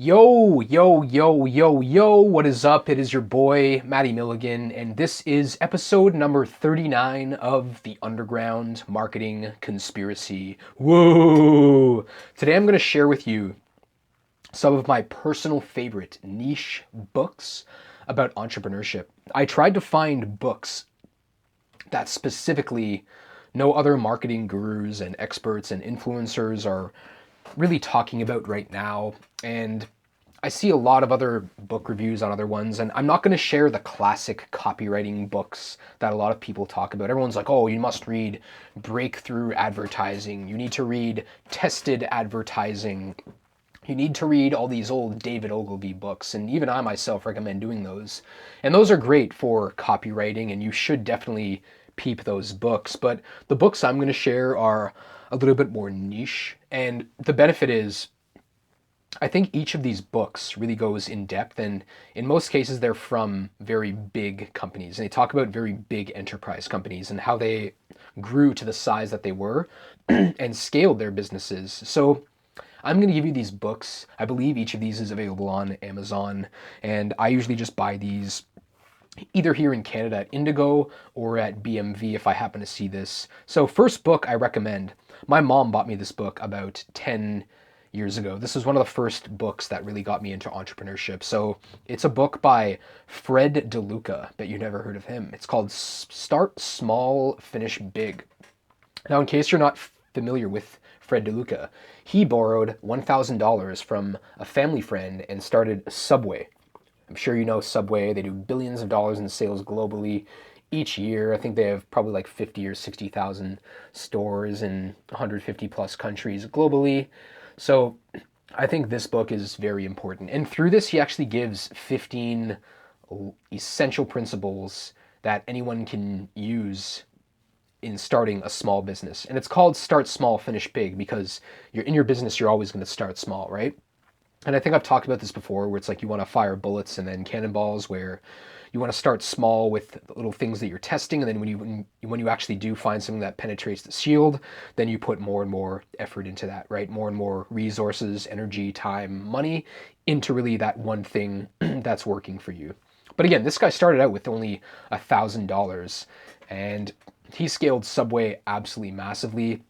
Yo, yo, yo, yo, yo, what is up? It is your boy, Matty Milligan, and this is episode number 39 of the Underground Marketing Conspiracy. Whoa! Today I'm going to share with you some of my personal favorite niche books about entrepreneurship. I tried to find books that specifically no other marketing gurus and experts and influencers are really talking about right now. And I see a lot of other book reviews on other ones, and I'm not going to share the classic copywriting books that a lot of people talk about. Everyone's like, oh, you must read breakthrough advertising. You need to read tested advertising. You need to read all these old David Ogilvy books, and even I myself recommend doing those. And those are great for copywriting, and you should definitely peep those books. But the books I'm going to share are a little bit more niche, and the benefit is I think each of these books really goes in depth, and in most cases, they're from very big companies. And they talk about very big enterprise companies and how they grew to the size that they were and scaled their businesses. So I'm going to give you these books. I believe each of these is available on Amazon, and I usually just buy these either here in Canada at Indigo or at BMV if I happen to see this. So, first book I recommend. My mom bought me this book about 10 years ago. This was one of the first books that really got me into entrepreneurship. So, it's a book by Fred DeLuca. Bet you never heard of him. It's called Start Small, Finish Big. Now, in case you're not familiar with Fred DeLuca, he borrowed $1,000 from a family friend and started Subway. I'm sure you know Subway. They do billions of dollars in sales globally each year. I think they have probably like 50 or 60,000 stores in 150 plus countries globally. So I think this book is very important. And through this, he actually gives 15 essential principles that anyone can use in starting a small business. And it's called Start Small, Finish Big because you're in your business, you're always going to start small, right? And I think I've talked about this before where it's like you want to fire bullets and then cannonballs, where you want to start small with little things that you're testing, and then when you actually do find something that penetrates the shield, then you put more and more effort into that, right? More and more resources, energy, time, money into really that one thing that's working for you. But again, this guy started out with only $1,000, and he scaled Subway absolutely massively.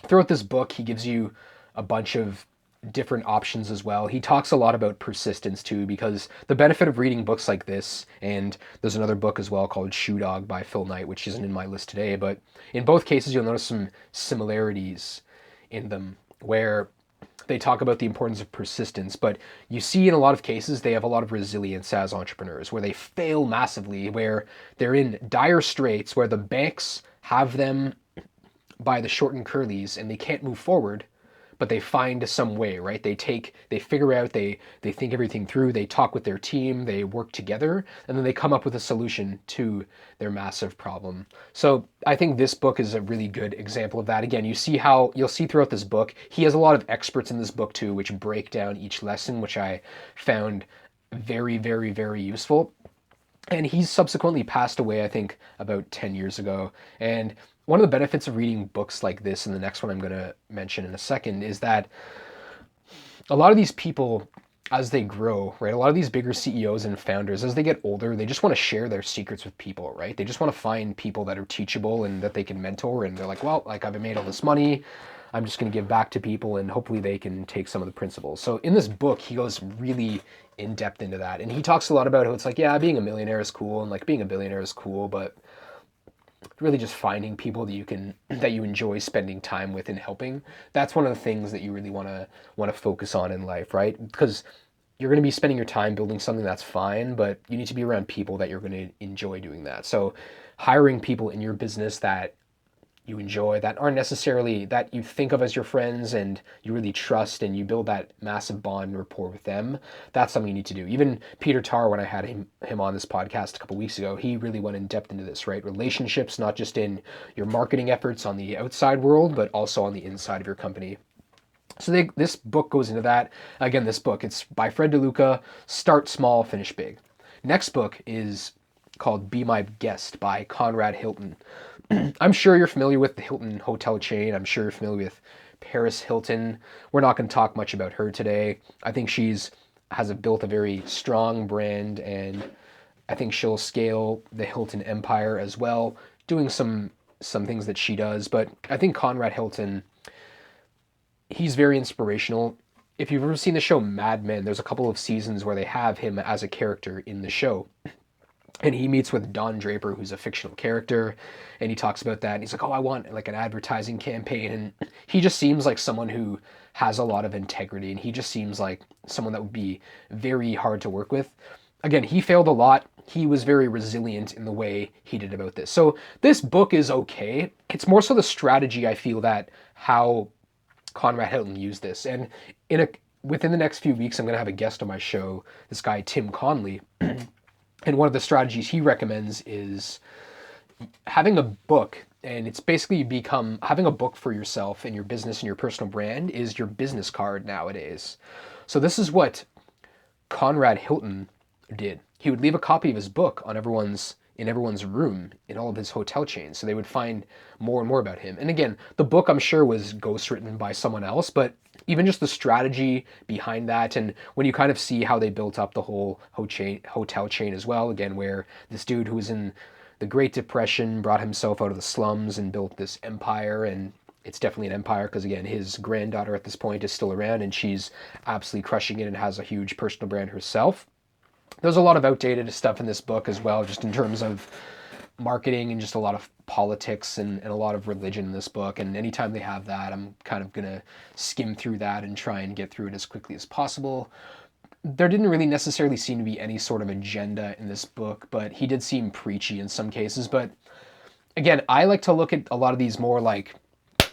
Throughout this book, he gives you a bunch of different options as well. He talks a lot about persistence too, because the benefit of reading books like this, and there's another book as well called Shoe Dog by Phil Knight, which isn't in my list today, but in both cases you'll notice some similarities in them where they talk about the importance of persistence, but you see in a lot of cases they have a lot of resilience as entrepreneurs, where they fail massively, where they're in dire straits, where the banks have them by the short and curlies and they can't move forward, but they find some way, right? They figure out, they think everything through, they talk with their team, they work together, and then they come up with a solution to their massive problem. So I think this book is a really good example of that. Again, you'll see throughout this book, he has a lot of experts in this book too, which break down each lesson, which I found very, very, very useful. And he's subsequently passed away, I think, about 10 years ago. And one of the benefits of reading books like this, and the next one I'm going to mention in a second, is that a lot of these people, as they grow, right, a lot of these bigger CEOs and founders, as they get older, they just want to share their secrets with people, right? They just want to find people that are teachable and that they can mentor. And they're like, well, like I've made all this money. I'm just going to give back to people and hopefully they can take some of the principles. So in this book, he goes really in depth into that. And he talks a lot about how it's like, yeah, being a millionaire is cool and like being a billionaire is cool, but really just finding people that you enjoy spending time with and helping. That's one of the things that you really want to focus on in life, right? Because you're going to be spending your time building something, that's fine, but you need to be around people that you're going to enjoy doing that. So hiring people in your business that you enjoy, that aren't necessarily that you think of as your friends and you really trust, and you build that massive bond and rapport with them, that's something you need to do. Even Peter Tarr, when I had him on this podcast a couple weeks ago, he really went in depth into this, right? Relationships, not just in your marketing efforts on the outside world, but also on the inside of your company. So this book goes into that. Again, this book, it's by Fred DeLuca, Start Small, Finish Big. Next book is called Be My Guest by Conrad Hilton. I'm sure you're familiar with the Hilton hotel chain. I'm sure you're familiar with Paris Hilton. We're not going to talk much about her today. I think has built a very strong brand, and I think she'll scale the Hilton empire as well, doing some things that she does. But I think Conrad Hilton, he's very inspirational. If you've ever seen the show Mad Men, there's a couple of seasons where they have him as a character in the show. And he meets with Don Draper, who's a fictional character, and he talks about that. And he's like, "Oh, I want like an advertising campaign." And he just seems like someone who has a lot of integrity, and he just seems like someone that would be very hard to work with. Again, he failed a lot. He was very resilient in the way he did about this. So this book is okay. It's more so the strategy, I feel, that how Conrad Hilton used this. And within the next few weeks, I'm going to have a guest on my show, this guy Tim Conley. And one of the strategies he recommends is having a book, and it's basically become having a book for yourself and your business and your personal brand is your business card nowadays. So this is what Conrad Hilton did. He would leave a copy of his book on everyone's room in all of his hotel chains, so they would find more and more about him. And again, the book I'm sure was ghostwritten by someone else, but even just the strategy behind that, and when you kind of see how they built up the whole hotel chain as well, again, where this dude who was in the Great Depression brought himself out of the slums and built this empire, and it's definitely an empire because, again, his granddaughter at this point is still around, and she's absolutely crushing it and has a huge personal brand herself. There's a lot of outdated stuff in this book as well, just in terms of marketing and just a lot of politics and a lot of religion in this book. And anytime they have that, I'm kind of going to skim through that and try and get through it as quickly as possible. There didn't really necessarily seem to be any sort of agenda in this book, but he did seem preachy in some cases. But again, I like to look at a lot of these more like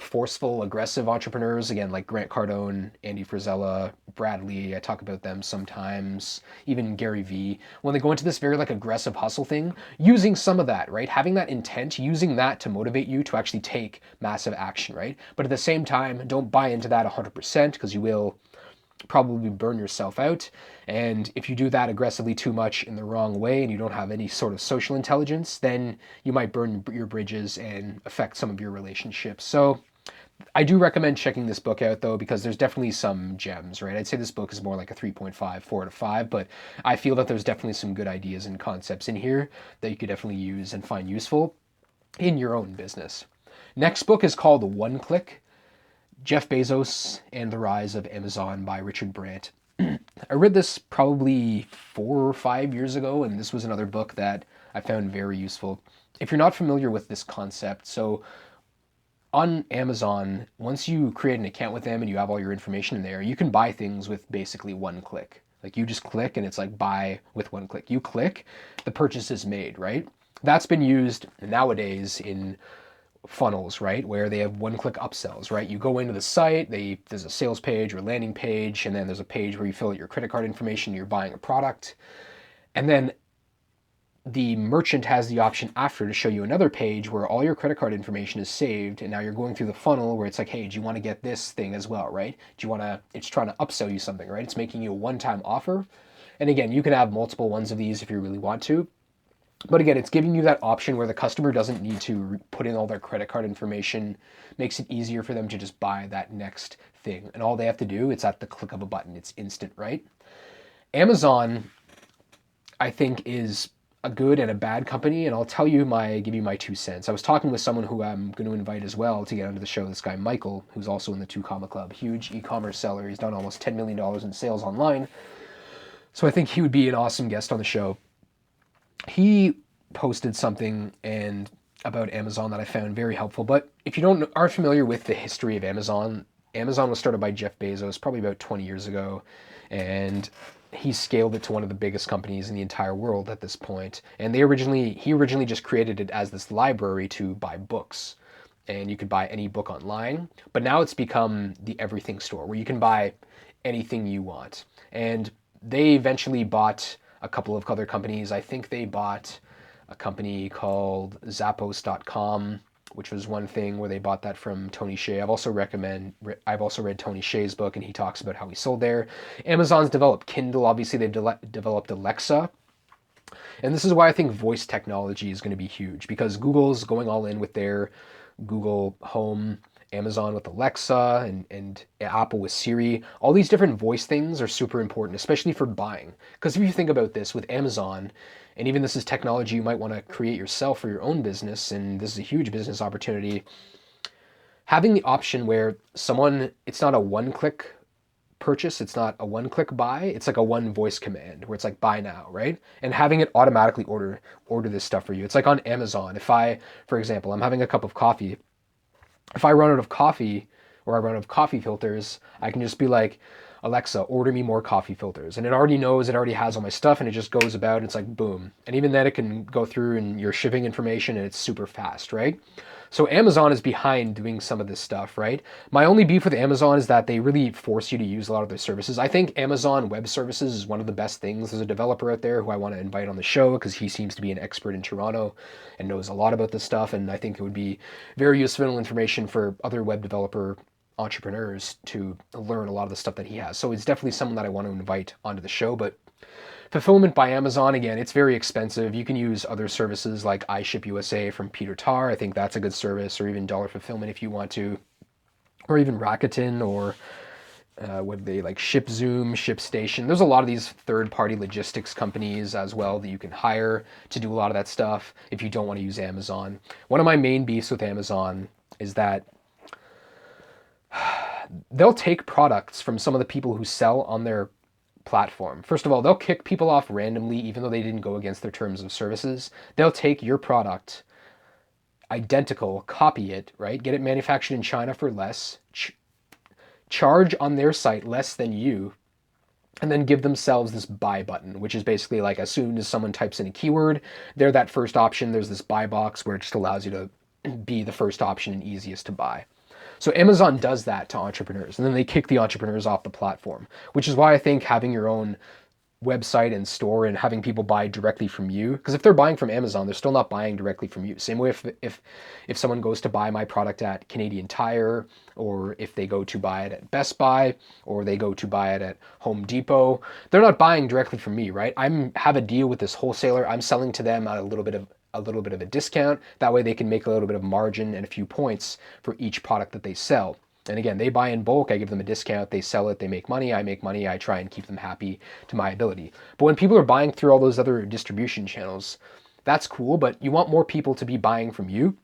forceful, aggressive entrepreneurs, again, like Grant Cardone, Andy Frisella, Brad Lee. I talk about them sometimes, even Gary Vee, when they go into this very like aggressive hustle thing, using some of that, right? Having that intent, using that to motivate you to actually take massive action, right? But at the same time, don't buy into that 100% because you will probably burn yourself out. And if you do that aggressively too much in the wrong way and you don't have any sort of social intelligence, then you might burn your bridges and affect some of your relationships. So I do recommend checking this book out though, because there's definitely some gems, right? I'd say this book is more like a 3.5, 4 out of 5, but I feel that there's definitely some good ideas and concepts in here that you could definitely use and find useful in your own business. Next book is called One Click: Jeff Bezos and the Rise of Amazon by Richard Brandt. I read this probably 4 or 5 years ago, and this was another book that I found very useful. If you're not familiar with this concept, so on Amazon, once you create an account with them and you have all your information in there, you can buy things with basically one click. Like you just click and it's like buy with one click. You click, the purchase is made, right? That's been used nowadays in funnels, right? Where they have one-click upsells, right? You go into the site, there's a sales page or landing page, and then there's a page where you fill out your credit card information, you're buying a product. And then the merchant has the option after to show you another page where all your credit card information is saved, and now you're going through the funnel where it's like, hey, do you want to get this thing as well, right? It's trying to upsell you something, right? It's making you a one-time offer. And again, you can have multiple ones of these if you really want to. But again, it's giving you that option where the customer doesn't need to put in all their credit card information, makes it easier for them to just buy that next thing. And all they have to do, it's at the click of a button. It's instant, right? Amazon, I think, is a good and a bad company, and I'll give you my 2 cents. I was talking with someone who I'm going to invite as well to get onto the show, this guy Michael, who's also in the 2 Comma Club, huge e-commerce seller. He's done almost $10 million in sales online. So I think he would be an awesome guest on the show. He posted something about Amazon that I found very helpful. But if you aren't familiar with the history of Amazon, Amazon was started by Jeff Bezos probably about 20 years ago, and he scaled it to one of the biggest companies in the entire world at this point. And he originally just created it as this library to buy books, and you could buy any book online. But now it's become the everything store where you can buy anything you want. And they eventually bought a couple of other companies. I think they bought a company called Zappos.com, which was one thing where they bought that from Tony Hsieh. I've also read Tony Hsieh's book, and he talks about how he sold there. Amazon's developed Kindle. Obviously, they've developed Alexa. And this is why I think voice technology is going to be huge, because Google's going all in with their Google Home, Amazon with Alexa and Apple with Siri. All these different voice things are super important, especially for buying. Because if you think about this with Amazon, and even this is technology you might want to create yourself for your own business, and this is a huge business opportunity, having the option where it's not a one-click purchase, it's not a one-click buy, it's like a one voice command where it's like buy now, right? And having it automatically order this stuff for you. It's like on Amazon. If I, for example, I'm having a cup of coffee, if I run out of coffee or I run out of coffee filters, I can just be like, Alexa, order me more coffee filters. And it already knows, it already has all my stuff, and it just goes about, it's like boom. And even then it can go through and your shipping information, and it's super fast, right? So Amazon is behind doing some of this stuff, right? My only beef with Amazon is that they really force you to use a lot of their services. I think Amazon Web Services is one of the best things. There's a developer out there who I want to invite on the show because he seems to be an expert in Toronto and knows a lot about this stuff. And I think it would be very useful information for other web developer entrepreneurs to learn a lot of the stuff that he has. So it's definitely someone that I want to invite onto the show. But fulfillment by Amazon, again, it's very expensive. You can use other services like iShip USA from Peter Tarr. I think that's a good service, or even Dollar Fulfillment if you want to, or even Rakuten, or what they like ShipZoom, ShipStation. There's a lot of these third-party logistics companies as well that you can hire to do a lot of that stuff if you don't want to use Amazon. One of my main beefs with Amazon is that they'll take products from some of the people who sell on their platform. First of all, they'll kick people off randomly, even though they didn't go against their terms of services. They'll take your product, identical, copy it, right? Get it manufactured in China for less, charge on their site less than you, and then give themselves this buy button, which is basically like as soon as someone types in a keyword, they're that first option. There's this buy box where it just allows you to be the first option and easiest to buy. So Amazon does that to entrepreneurs, and then they kick the entrepreneurs off the platform, which is why I think having your own website and store and having people buy directly from you, because if they're buying from Amazon, they're still not buying directly from you. Same way if someone goes to buy my product at Canadian Tire, or if they go to buy it at Best Buy, or they go to buy it at Home Depot, they're not buying directly from me, right? I have a deal with this wholesaler. I'm selling to them at a little bit of a discount. That way they can make a little bit of margin and a few points for each product that they sell. And again, they buy in bulk, I give them a discount, they sell it, they make money, I make money, I try and keep them happy to my ability. But when people are buying through all those other distribution channels, that's cool, but you want more people to be buying from you.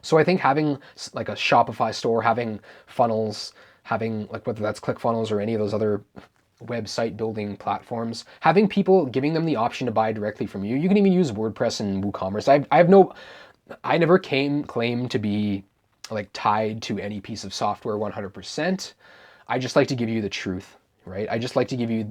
So I think having like a Shopify store, having funnels, having like whether that's ClickFunnels or any of those other website building platforms, having people giving them the option to buy directly from you. You can even use WordPress and WooCommerce. I never claim to be like tied to any piece of software 100%. I just like to give you the truth, right? I just like to give you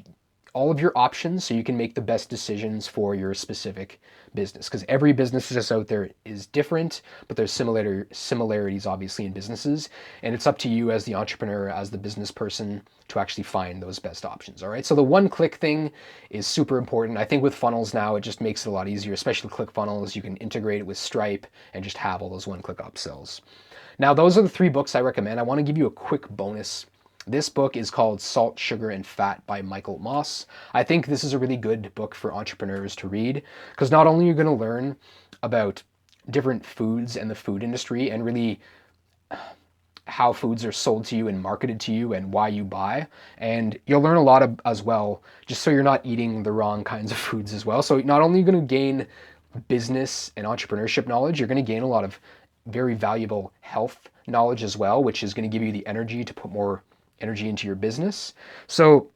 all of your options so you can make the best decisions for your specific business, because every business that's out there is different, but there's similarities obviously in businesses, and it's up to you as the entrepreneur, as the business person, to actually find those best options. All right, so the one-click thing is super important. I think with funnels now, it just makes it a lot easier, especially ClickFunnels. You can integrate it with Stripe and just have all those one-click upsells. Now, those are the 3 books I recommend. I want to give you a quick bonus. This book is called Salt, Sugar, and Fat by Michael Moss. I think this is a really good book for entrepreneurs to read, because not only are you going to learn about different foods and the food industry and really how foods are sold to you and marketed to you and why you buy, and you'll learn a lot as well, just so you're not eating the wrong kinds of foods as well. So not only are you going to gain business and entrepreneurship knowledge, you're going to gain a lot of very valuable health knowledge as well, which is going to give you the energy to put more energy into your business. So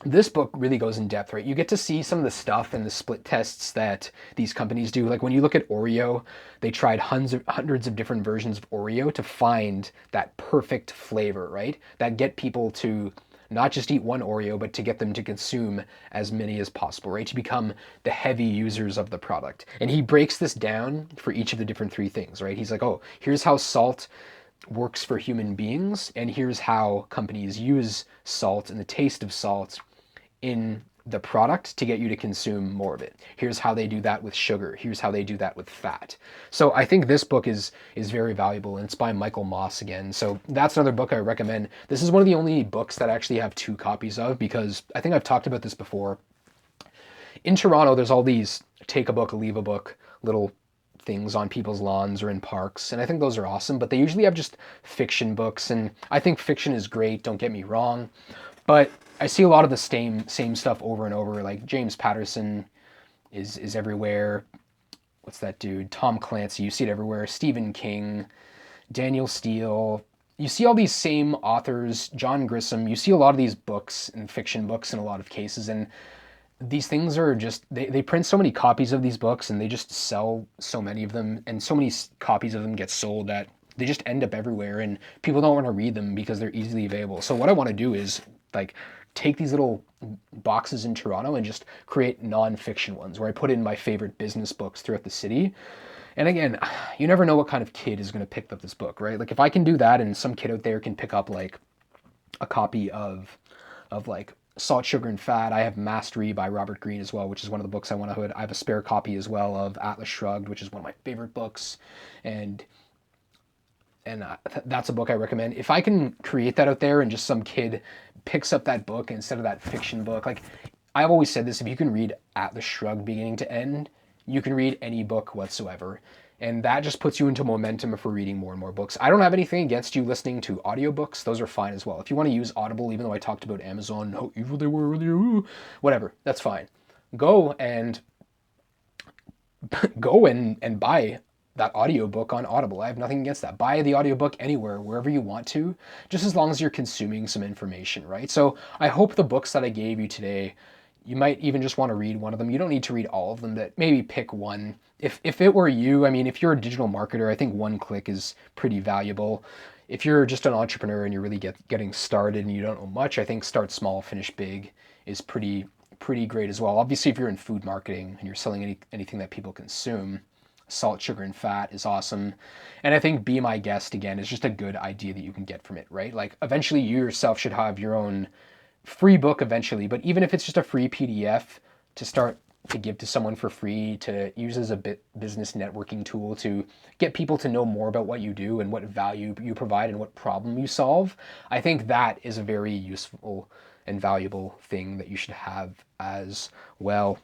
this book really goes in depth, right? You get to see some of the stuff and the split tests that these companies do. Like when you look at Oreo, they tried hundreds of different versions of Oreo to find that perfect flavor, right? That get people to not just eat one Oreo, but to get them to consume as many as possible, right? To become the heavy users of the product. And he breaks this down for each of the different 3 things, right? He's like, oh, here's how salt works for human beings, and here's how companies use salt and the taste of salt in the product to get you to consume more of it. Here's how they do that with sugar. Here's how they do that with fat. So I think this book is very valuable, and it's by Michael Moss again. So that's another book I recommend. This is one of the only books that I actually have 2 copies of, because I think I've talked about this before. In Toronto, there's all these take a book, leave a book little things on people's lawns or in parks, and I think those are awesome, but they usually have just fiction books, and I think fiction is great, don't get me wrong, but I see a lot of the same stuff over and over. Like James Patterson is everywhere. What's that dude? Tom Clancy, you see it everywhere. Stephen King, Daniel Steele. You see all these same authors, John Grisham. You see a lot of these books and fiction books in a lot of cases, and these things are just they print so many copies of these books and they just sell so many of them, and so many copies of them get sold that they just end up everywhere, and people don't want to read them because they're easily available. So what I want to do is like take these little boxes in Toronto and just create non-fiction ones where I put in my favorite business books throughout the city. And again, you never know what kind of kid is going to pick up this book, right? Like if I can do that and some kid out there can pick up like a copy of like Salt, Sugar, and Fat. I have Mastery by Robert Greene as well, which is one of the books I want to hood. I have a spare copy as well of Atlas Shrugged, which is one of my favorite books, and that's a book I recommend. If I can create that out there and just some kid picks up that book instead of that fiction book, like I've always said this, if you can read Atlas Shrugged beginning to end, you can read any book whatsoever. And that just puts you into momentum for reading more and more books. I don't have anything against you listening to audiobooks. Those are fine as well. If you want to use Audible, even though I talked about Amazon, how evil they were earlier, whatever, that's fine. Go and buy that audiobook on Audible. I have nothing against that. Buy the audiobook anywhere, wherever you want to, just as long as you're consuming some information, right? So I hope the books that I gave you today, you might even just want to read one of them. You don't need to read all of them, but maybe pick one. If it were you, I mean, if you're a digital marketer, I think one click is pretty valuable. If you're just an entrepreneur and you're really getting started and you don't know much, I think start small, finish big is pretty great as well. Obviously, if you're in food marketing and you're selling anything that people consume, Salt, Sugar, and Fat is awesome. And I think Be My Guest, again, is just a good idea that you can get from it, right? Like eventually you yourself should have your own free book eventually, but even if it's just a free PDF to start to give to someone for free, to use as a business networking tool to get people to know more about what you do and what value you provide and what problem you solve, I think that is a very useful and valuable thing that you should have as well.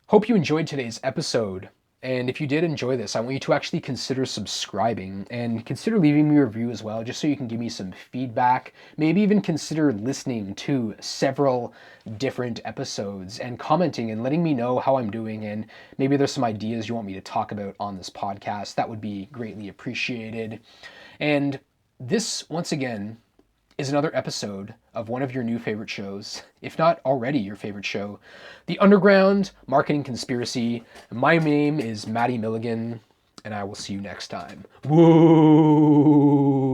Hope you enjoyed today's episode. And if you did enjoy this, I want you to actually consider subscribing and consider leaving me a review as well, just so you can give me some feedback. Maybe even consider listening to several different episodes and commenting and letting me know how I'm doing. And maybe there's some ideas you want me to talk about on this podcast. That would be greatly appreciated. And this, once again, is another episode of one of your new favorite shows, if not already your favorite show, The Underground Marketing Conspiracy. My name is Matty Milligan, and I will see you next time. Whoa!